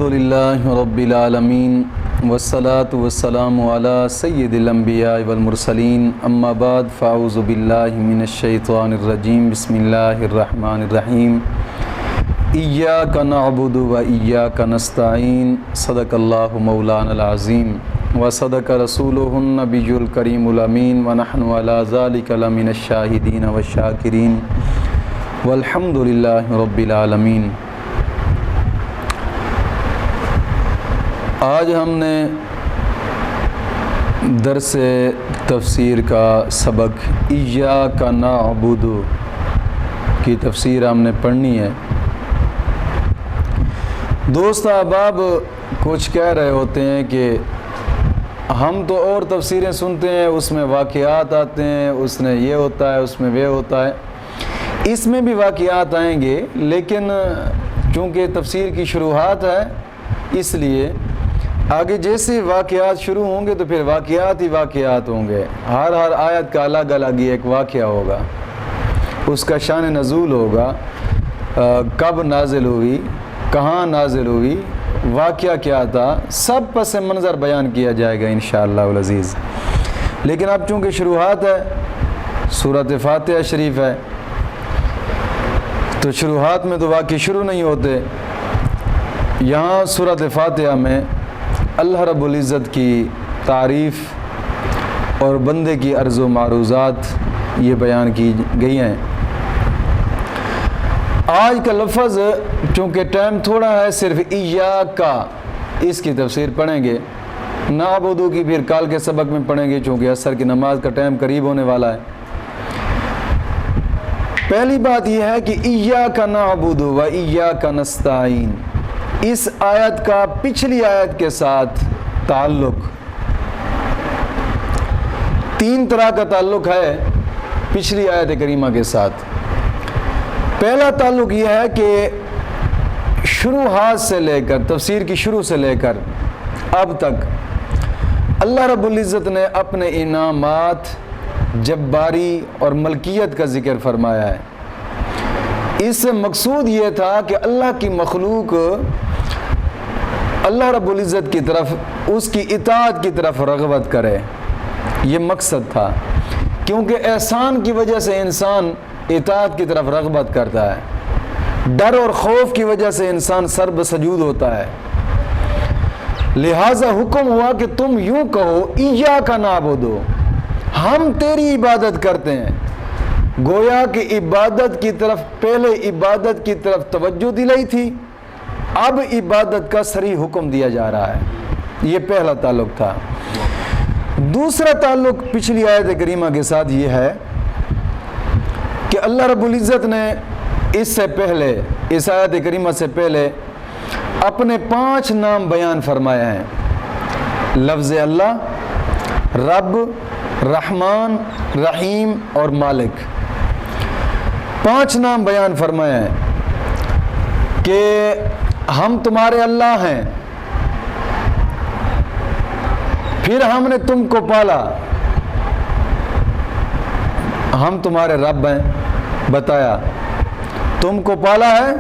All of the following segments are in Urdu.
الحمدللہ رب العالمین والصلاة والسلام علی سید الانبیاء والمرسلین اما بعد فاعوذ باللہ من الشیطان الرجیم بسم اللہ الرحمن الرحیم ایاک نعبد و ایاک نستعین صدق اللہ مولانا العظیم وصدق رسولہ النبی الکریم الامین ونحن علی ذلک لمن الشاہدین والشاکرین والحمدللہ رب العالمین۔ آج ہم نے درس تفسیر کا سبق ایاک نعبد کی تفسیر ہم نے پڑھنی ہے۔ دوست احباب کچھ کہہ رہے ہوتے ہیں کہ ہم تو اور تفسیریں سنتے ہیں، اس میں واقعات آتے ہیں، اس میں یہ ہوتا ہے، اس میں وہ ہوتا ہے۔ اس میں بھی واقعات آئیں گے، لیکن چونکہ تفسیر کی شروحات ہے اس لیے آگے جیسے واقعات شروع ہوں گے تو پھر واقعات ہی واقعات ہوں گے۔ ہر آیت کا الگ الگ ہی ایک واقعہ ہوگا، اس کا شان نزول ہوگا، کب نازل ہوئی، کہاں نازل ہوئی، واقعہ کیا تھا، سب پس منظر بیان کیا جائے گا انشاءاللہ العزیز۔ لیکن اب چونکہ شروحات ہے، سورۃ فاتحہ شریف ہے، تو شروحات میں تو واقعی شروع نہیں ہوتے۔ یہاں سورۃ فاتحہ میں اللہ رب العزت کی تعریف اور بندے کی عرض و معروضات یہ بیان کی گئی ہیں۔ آج کا لفظ چونکہ ٹائم تھوڑا ہے، صرف ایاک اس کی تفسیر پڑھیں گے، نعبد کی پھر کال کے سبق میں پڑھیں گے چونکہ عصر کی نماز کا ٹائم قریب ہونے والا ہے۔ پہلی بات یہ ہے کہ ایاک نعبد و ایاک نستعین، اس آیت کا پچھلی آیت کے ساتھ تعلق، تین طرح کا تعلق ہے پچھلی آیت کریمہ کے ساتھ۔ پہلا تعلق یہ ہے کہ شروحات سے لے کر، تفسیر کی شروع سے لے کر اب تک اللہ رب العزت نے اپنے انعامات، جباری اور ملکیت کا ذکر فرمایا ہے۔ اس سے مقصود یہ تھا کہ اللہ کی مخلوق اللہ رب العزت کی طرف، اس کی اطاعت کی طرف رغبت کرے، یہ مقصد تھا، کیونکہ احسان کی وجہ سے انسان اطاعت کی طرف رغبت کرتا ہے، ڈر اور خوف کی وجہ سے انسان سرب سجود ہوتا ہے۔ لہٰذا حکم ہوا کہ تم یوں کہو ایاک نعبد، ہم تیری عبادت کرتے ہیں۔ گویا کہ عبادت کی طرف، پہلے عبادت کی طرف توجہ دلائی تھی، اب عبادت کا صریح حکم دیا جا رہا ہے۔ یہ پہلا تعلق تھا۔ دوسرا تعلق پچھلی آیت کریمہ کے ساتھ یہ ہے کہ اللہ رب العزت نے اس سے پہلے، اس آیت کریمہ سے پہلے اپنے 5 نام بیان فرمائے ہیں۔ لفظ اللہ، رب، رحمان، رحیم اور مالک، 5 نام بیان فرمائے ہیں کہ ہم تمہارے اللہ ہیں، پھر ہم نے تم کو پالا، ہم تمہارے رب ہیں، بتایا تم کو پالا ہے،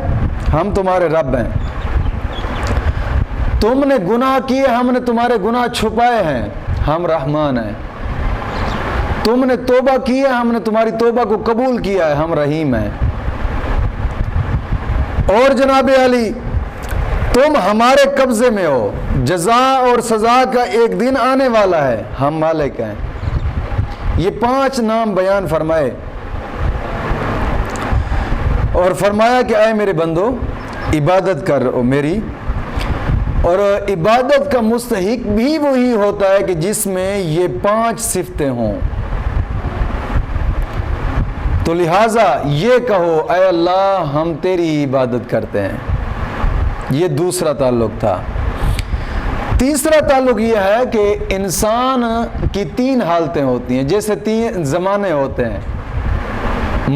ہم تمہارے رب ہیں، تم نے گناہ کیے، ہم نے تمہارے گناہ چھپائے ہیں، ہم رحمان ہیں، تم نے توبہ کی ہے، ہم نے تمہاری توبہ کو قبول کیا ہے، ہم رحیم ہیں، اور جناب علی تم ہمارے قبضے میں ہو، جزا اور سزا کا ایک دن آنے والا ہے، ہم مالک ہیں۔ یہ 5 نام بیان فرمائے اور فرمایا کہ اے میرے بندو عبادت کر میری، اور عبادت کا مستحق بھی وہی ہوتا ہے کہ جس میں یہ 5 صفتیں ہوں۔ تو لہٰذا یہ کہو اے اللہ ہم تیری عبادت کرتے ہیں۔ یہ دوسرا تعلق تھا۔ تیسرا تعلق یہ ہے کہ انسان کی 3 حالتیں ہوتی ہیں، جیسے 3 زمانے ہوتے ہیں،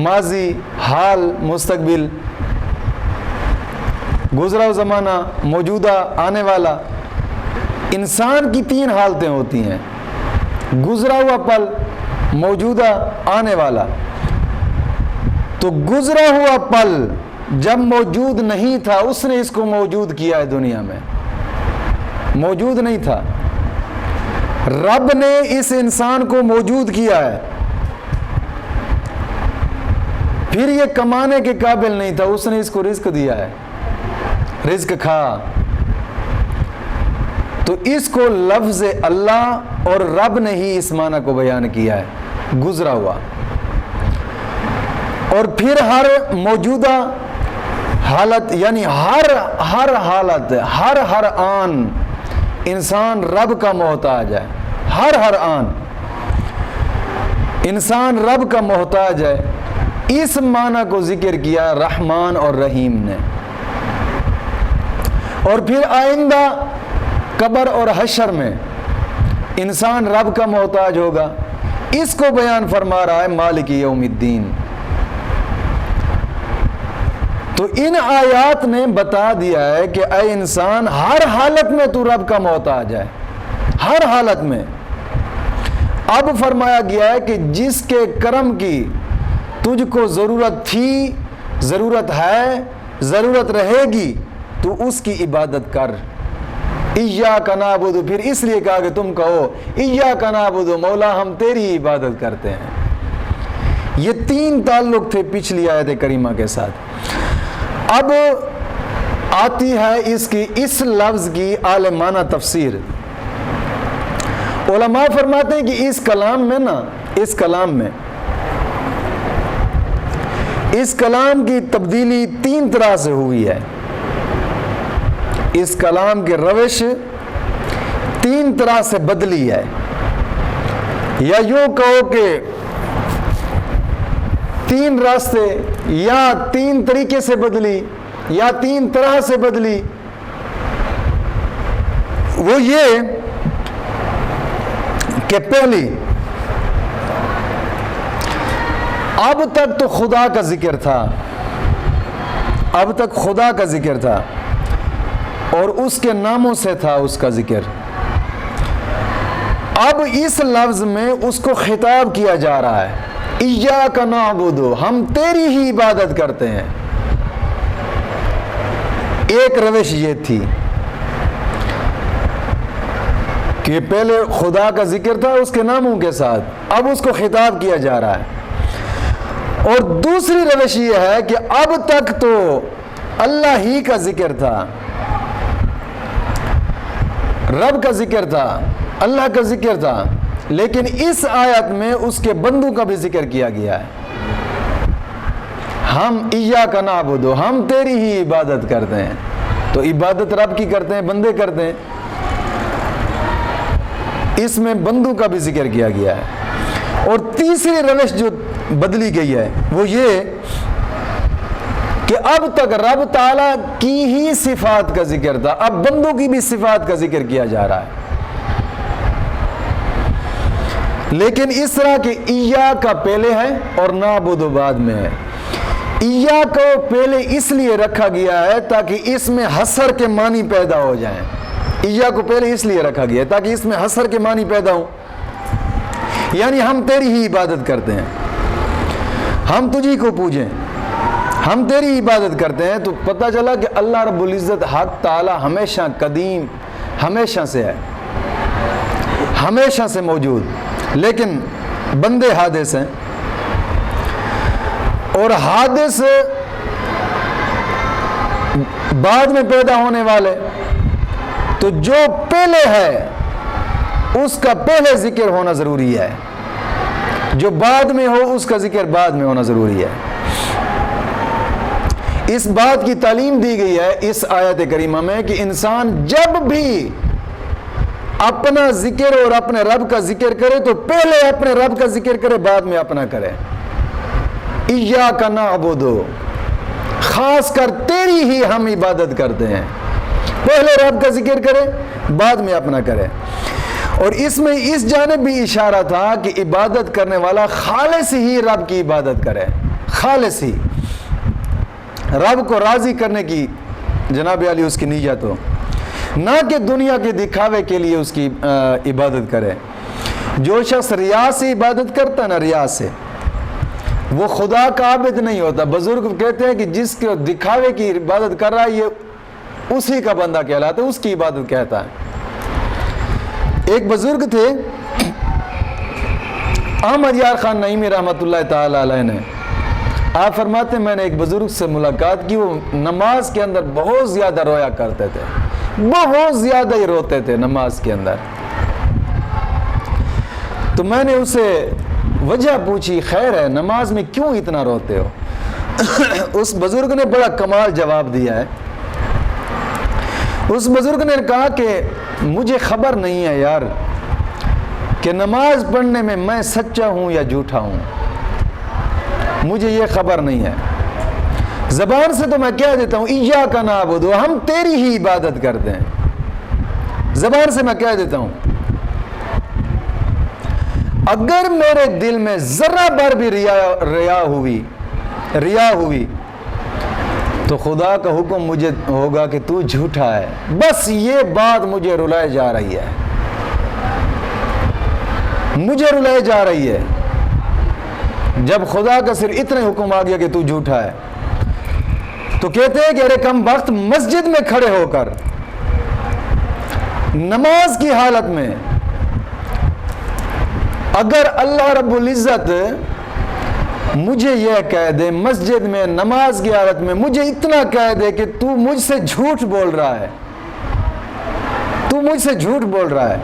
ماضی، حال، مستقبل، گزرا زمانہ، موجودہ، آنے والا۔ انسان کی 3 حالتیں ہوتی ہیں، گزرا ہوا پل، موجودہ، آنے والا۔ تو گزرا ہوا پل جب موجود نہیں تھا اس نے اس کو موجود کیا ہے. دنیا میں موجود نہیں تھا, رب نے اس انسان کو موجود کیا ہے. پھر یہ کمانے کے قابل نہیں تھا, اس نے اس کو رزق دیا ہے, رزق کھا. تو اس کو لفظ اللہ اور رب نے ہی اس معنی کو بیان کیا ہے, گزرا ہوا. اور پھر ہر موجودہ حالت یعنی ہر حالت, ہر آن انسان رب کا محتاج ہے. ہر آن انسان رب کا محتاج ہے. اس معنی کو ذکر کیا رحمان اور رحیم نے. اور پھر آئندہ قبر اور حشر میں انسان رب کا محتاج ہوگا. اس کو بیان فرما رہا ہے مالک یوم الدین. تو ان آیات نے بتا دیا ہے کہ اے انسان ہر حالت میں تو رب کا محتاج ہے, ہر حالت میں. اب فرمایا گیا ہے کہ جس کے کرم کی تجھ کو ضرورت تھی, ضرورت ہے, ضرورت رہے گی, تو اس کی عبادت کر. ایاک نعبد, پھر اس لیے کہا کہ تم کہو ایاک نعبد, مولا ہم تیری عبادت کرتے ہیں. یہ 3 تعلق تھے پچھلی آیت کریمہ کے ساتھ. اب آتی ہے اس لفظ کی عالمانہ تفسیر. علماء فرماتے ہیں کہ اس کلام کی تبدیلی 3 طرح سے ہوئی ہے. اس کلام کی روش 3 طرح سے بدلی ہے. یا یوں کہو کہ 3 راستے یا 3 طریقے سے بدلی یا 3 طرح سے بدلی. وہ یہ کہ پہلی, اب تک تو خدا کا ذکر تھا, اب تک خدا کا ذکر تھا اور اس کے ناموں سے تھا اس کا ذکر. اب اس لفظ میں اس کو خطاب کیا جا رہا ہے, ایاک نعبد, ہم تیری ہی عبادت کرتے ہیں. ایک روش یہ تھی کہ پہلے خدا کا ذکر تھا اس کے ناموں کے ساتھ, اب اس کو خطاب کیا جا رہا ہے. اور دوسری روش یہ ہے کہ اب تک تو اللہ ہی کا ذکر تھا, رب کا ذکر تھا, اللہ کا ذکر تھا, لیکن اس آیت میں اس کے بندوں کا بھی ذکر کیا گیا ہے. ہم ایاک نعبد, ہم تیری ہی عبادت کرتے ہیں. تو عبادت رب کی کرتے ہیں, بندے کرتے ہیں. اس میں بندوں کا بھی ذکر کیا گیا ہے. اور تیسری روش جو بدلی گئی ہے وہ یہ کہ اب تک رب تعالیٰ کی ہی صفات کا ذکر تھا, اب بندوں کی بھی صفات کا ذکر کیا جا رہا ہے. لیکن اس طرح کہ ایاک پہلے ہے اور نعبد بعد میں ہے. ایاک کو پہلے اس لیے رکھا گیا ہے تاکہ اس میں حصر کے معنی پیدا ہو جائیں. ایاک کو پہلے اس لیے رکھا گیا ہے تاکہ اس میں حصر کے معنی پیدا ہوں, یعنی ہم تیری ہی عبادت کرتے ہیں, ہم تجھی کو پوجیں, ہم تیری عبادت کرتے ہیں. تو پتہ چلا کہ اللہ رب العزت حق تعالی ہمیشہ قدیم, ہمیشہ سے ہے, ہمیشہ سے موجود, لیکن بندے حادث ہیں. اور حادث بعد میں پیدا ہونے والے, تو جو پہلے ہے اس کا پہلے ذکر ہونا ضروری ہے, جو بعد میں ہو اس کا ذکر بعد میں ہونا ضروری ہے. اس بات کی تعلیم دی گئی ہے اس آیت کریمہ میں کہ انسان جب بھی اپنا ذکر اور اپنے رب کا ذکر کرے تو پہلے اپنے رب کا ذکر کرے, بعد میں اپنا کرے. ایاک نعبد, خاص کر تیری ہی ہم عبادت کرتے ہیں, پہلے رب کا ذکر کرے بعد میں اپنا کرے. اور اس میں اس جانب بھی اشارہ تھا کہ عبادت کرنے والا خالص ہی رب کی عبادت کرے, خالص ہی رب کو راضی کرنے کی جناب علی اس کی نیت ہو, نہ کہ دنیا کے دکھاوے کے لیے اس کی عبادت کرے. جو شخص ریا سے عبادت کرتا ہے نا, ریا سے, وہ خدا کا عابد نہیں ہوتا. بزرگ کہتے ہیں کہ جس کے دکھاوے کی عبادت کر رہا ہے یہ اسی کا بندہ کہلاتا ہے, اس کی عبادت کہتا ہے. ایک بزرگ تھے احمد یار خان نعیمی رحمۃ اللہ تعالی علیہ نے, آپ فرماتے ہیں میں نے ایک بزرگ سے ملاقات کی, وہ نماز کے اندر بہت زیادہ رویا کرتے تھے, بہت زیادہ ہی روتے تھے نماز کے اندر. تو میں نے اسے وجہ پوچھی, خیر ہے نماز میں کیوں اتنا روتے ہو؟ اس بزرگ نے بڑا کمال جواب دیا ہے. اس بزرگ نے کہا کہ مجھے خبر نہیں ہے یار کہ نماز پڑھنے میں سچا ہوں یا جھوٹا ہوں, مجھے یہ خبر نہیں ہے. زبان سے تو میں کہہ دیتا ہوں ایاک نعبد, ہم تیری ہی عبادت کرتے ہیں, زبان سے میں کہہ دیتا ہوں. اگر میرے دل میں ذرہ بھر بھی ریا ہوئی تو خدا کا حکم مجھے ہوگا کہ تو جھوٹا ہے. بس یہ بات مجھے رلائے جا رہی ہے, مجھے رلائے جا رہی ہے. جب خدا کا صرف اتنے حکم آ گیا کہ تو جھوٹا ہے, تو کہتے ہیں کہ ارے کم وقت مسجد میں کھڑے ہو کر نماز کی حالت میں اگر اللہ رب العزت مجھے یہ کہہ دے, مسجد میں نماز کی حالت میں مجھے اتنا کہہ دے کہ تو مجھ سے جھوٹ بول رہا ہے, تو مجھ سے جھوٹ بول رہا ہے,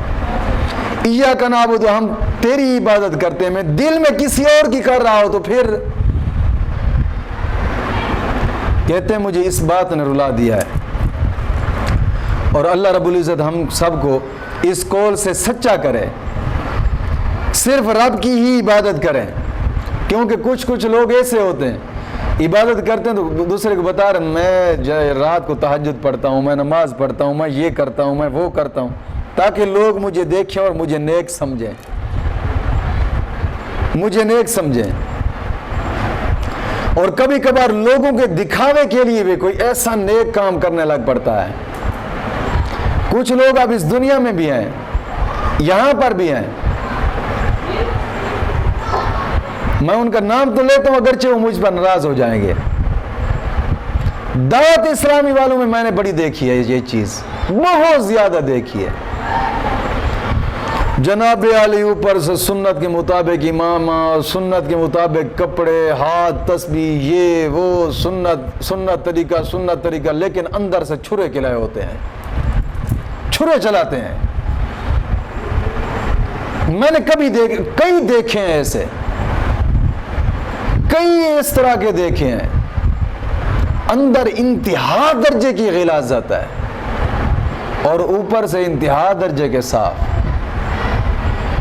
ایاک نعبد ہم تیری عبادت کرتے ہیں, میں دل میں کسی اور کی کر رہا ہوں, تو پھر کہتے ہیں مجھے اس بات نے رلا دیا ہے. اور اللہ رب العزت ہم سب کو اس قول سے سچا کرے, صرف رب کی ہی عبادت کریں. کیونکہ کچھ لوگ ایسے ہوتے ہیں عبادت کرتے ہیں تو دوسرے کو بتا رہے میں رات کو تہجد پڑھتا ہوں, میں نماز پڑھتا ہوں, میں یہ کرتا ہوں, میں وہ کرتا ہوں, تاکہ لوگ مجھے دیکھیں اور مجھے نیک سمجھیں, مجھے نیک سمجھیں. اور کبھی کبھار لوگوں کے دکھاوے کے لیے بھی کوئی ایسا نیک کام کرنے لگ پڑتا ہے. کچھ لوگ اب اس دنیا میں بھی ہیں, یہاں پر بھی ہیں, میں ان کا نام تو لیتا ہوں اگرچہ وہ مجھ پر ناراض ہو جائیں گے. دعوت اسلامی والوں میں میں نے بڑی دیکھی ہے یہ چیز, بہت زیادہ دیکھی ہے. جناب علی اوپر سے سنت کے مطابق امامہ, سنت کے مطابق کپڑے, ہاتھ تسبیح, یہ وہ سنت طریقہ, لیکن اندر سے چھرے کھلائے ہوتے ہیں, چھرے چلاتے ہیں. میں نے کئی دیکھے ہیں ایسے, کئی اس طرح کے دیکھے ہیں. اندر انتہا درجے کی غلاظت ہے اور اوپر سے انتہا درجے کے صاف.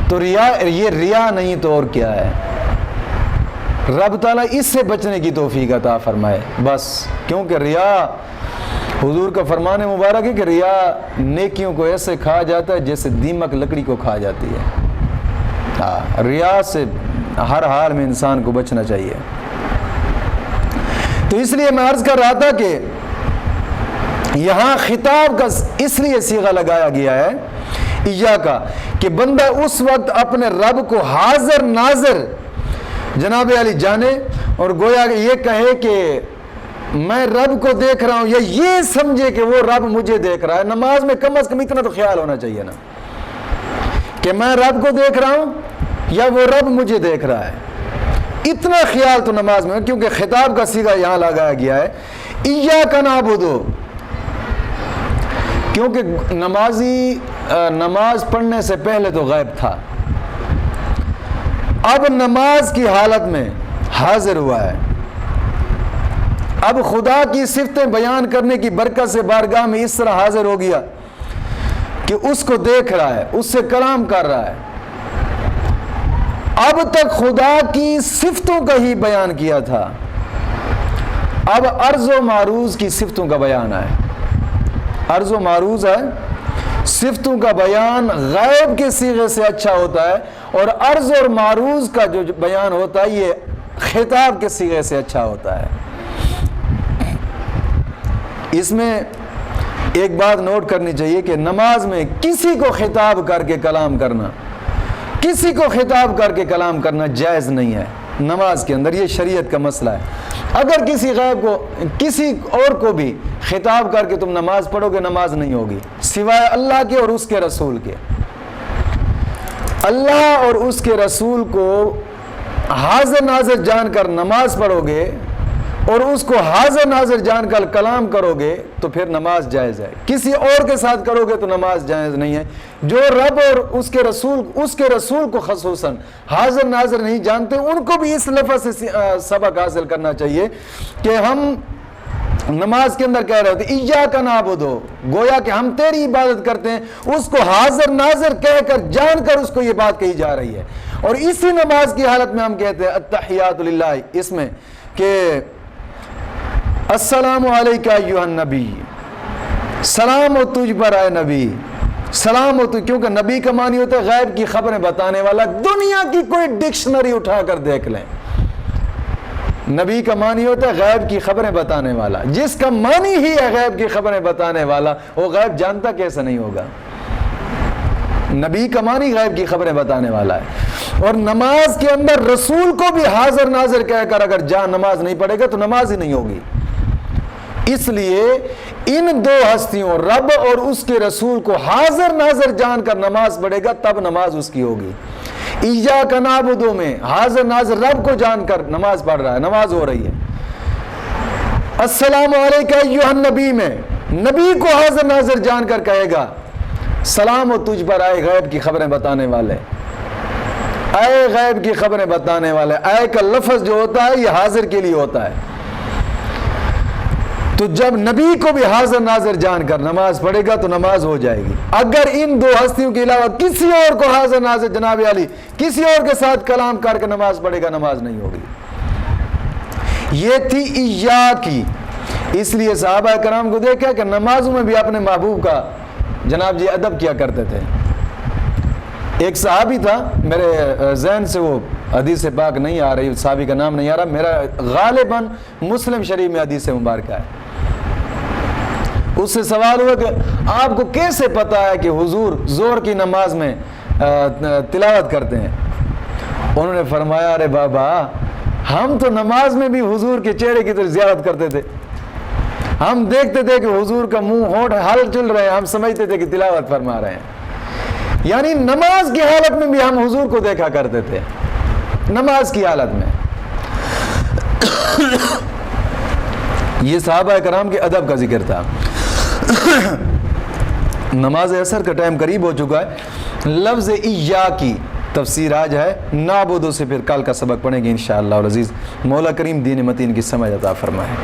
تو یہ ریا نہیں تو اور کیا ہے. رب تعالیٰ اس سے بچنے کی توفیق عطا فرمائے بس. کیونکہ ریا, حضور کا فرمان مبارک ہے کہ ریا نیکیوں کو ایسے کھا جاتا ہے جیسے دیمک لکڑی کو کھا جاتی ہے. ریا سے ہر حال میں انسان کو بچنا چاہیے. تو اس لیے میں عرض کر رہا تھا کہ یہاں خطاب کا اس لیے صیغہ لگایا گیا ہے ایاک, کہ بندہ اس وقت اپنے رب کو حاضر ناظر جناب علی جانے اور گویا کہ یہ کہے کہ میں رب کو دیکھ رہا ہوں, یا یہ سمجھے کہ وہ رب مجھے دیکھ رہا ہے. نماز میں کم از کم اتنا تو خیال ہونا چاہیے نا کہ میں رب کو دیکھ رہا ہوں یا وہ رب مجھے دیکھ رہا ہے. اتنا خیال تو نماز میں, کیونکہ خطاب کا صیغہ یہاں لگایا گیا ہے ایاک نعبد, کیونکہ نمازی نماز پڑھنے سے پہلے تو غائب تھا, اب نماز کی حالت میں حاضر ہوا ہے. اب خدا کی صفتیں بیان کرنے کی برکت سے بارگاہ میں اس طرح حاضر ہو گیا کہ اس کو دیکھ رہا ہے, اس سے کلام کر رہا ہے. اب تک خدا کی صفتوں کا ہی بیان کیا تھا, اب عرض و معروض کی صفتوں کا بیان ہے. عرض و معروض ہے, صفتوں کا بیان غیب کے صیغے سے اچھا ہوتا ہے, اور عرض اور معروض کا جو بیان ہوتا ہے یہ خطاب کے صیغے سے اچھا ہوتا ہے. اس میں ایک بات نوٹ کرنی چاہیے کہ نماز میں کسی کو خطاب کر کے کلام کرنا, کسی کو خطاب کر کے کلام کرنا جائز نہیں ہے. نماز کے اندر، یہ شریعت کا مسئلہ ہے۔ اگر کسی غیب کو، کسی اور کو بھی خطاب کر کے تم نماز پڑھو گے، نماز نہیں ہوگی سوائے اللہ کے اور اس کے رسول کے۔ اللہ اور اس کے رسول کو حاضر ناظر جان کر نماز پڑھو گے اور اس کو حاضر ناظر جان کر کلام کرو گے تو پھر نماز جائز ہے۔ کسی اور کے ساتھ کرو گے تو نماز جائز نہیں ہے۔ جو رب اور اس کے رسول کو خصوصاً حاضر ناظر نہیں جانتے، ان کو بھی اس لفظ سے سبق حاصل کرنا چاہیے کہ ہم نماز کے اندر کہہ رہے ہوتے ایاک نعبد، گویا کہ ہم تیری عبادت کرتے ہیں، اس کو حاضر ناظر کہہ کر جان کر اس کو یہ بات کہی جا رہی ہے۔ اور اسی نماز کی حالت میں ہم کہتے ہیں التحیات للہ، اس میں کہ السلام علیکہ ایھا النبی، سلام ہو تجھ پر اے نبی، سلام ہو تجھ، کیونکہ نبی کا معنی ہوتا ہے غیب کی خبریں بتانے والا۔ دنیا کی کوئی ڈکشنری اٹھا کر دیکھ لیں، نبی کا معنی ہوتا ہے غیب کی خبریں بتانے والا۔ جس کا معنی ہی ہے غیب کی خبریں بتانے والا، وہ غیب جانتا کیسے نہیں ہوگا؟ نبی کا معنی غیب کی خبریں بتانے والا ہے۔ اور نماز کے اندر رسول کو بھی حاضر ناظر کہہ کر اگر نماز نہیں پڑھے گا تو نماز ہی نہیں ہوگی۔ اس لیے ان دو ہستیوں رب اور اس کے رسول کو حاضر ناظر جان کر نماز پڑھے گا تب نماز اس کی ہوگی۔ ایاک نعبد میں حاضر ناظر رب کو جان کر نماز پڑھ رہا ہے، نماز ہو رہی ہے۔ السلام علیکہ ایھا النبی میں نبی کو حاضر ناظر جان کر کہے گا سلام ہو تجھ پر اے غیب کی خبریں بتانے والے، اے غیب کی خبریں بتانے والے۔ اے کا لفظ جو ہوتا ہے یہ حاضر کے لیے ہوتا ہے۔ تو جب نبی کو بھی حاضر ناظر جان کر نماز پڑھے گا تو نماز ہو جائے گی۔ اگر ان دو ہستیوں کے علاوہ کسی اور کو حاضر ناظر جناب علی کسی اور کے ساتھ کلام کر کے نماز پڑھے گا، نماز نہیں ہوگی۔ یہ تھی ایاک کی۔ اس لیے صحابہ کرام کو دیکھا کہ نمازوں میں بھی اپنے محبوب کا جناب جی ادب کیا کرتے تھے۔ ایک صحابی تھا، میرے ذہن سے وہ حدیث پاک نہیں آ رہی، صحابی کا نام نہیں آ رہا، میرا غالباً مسلم شریف میں حدیث مبارکہ ہے۔ اس سے سوال ہوا کہ آپ کو کیسے پتا ہے کہ حضور ظہر کی نماز میں تلاوت کرتے ہیں؟ انہوں نے فرمایا ارے بابا، ہم تو نماز میں بھی حضور کے چہرے کی طرف زیارت کرتے تھے، ہم دیکھتے تھے کہ حضور کا منہ ہونٹ ہل چل رہے ہیں، ہم سمجھتے تھے کہ تلاوت فرما رہے ہیں۔ یعنی نماز کی حالت میں بھی ہم حضور کو دیکھا کرتے تھے، نماز کی حالت میں۔ یہ صحابہ کرام کے ادب کا ذکر تھا۔ نماز عصر کا ٹائم قریب ہو چکا ہے۔ لفظ ایاک کی تفسیر آج ہے، نعبد سے پھر کل کا سبق پڑھیں گے انشاءاللہ العزیز۔ مولا کریم دین متین کی سمجھ عطا فرمائے۔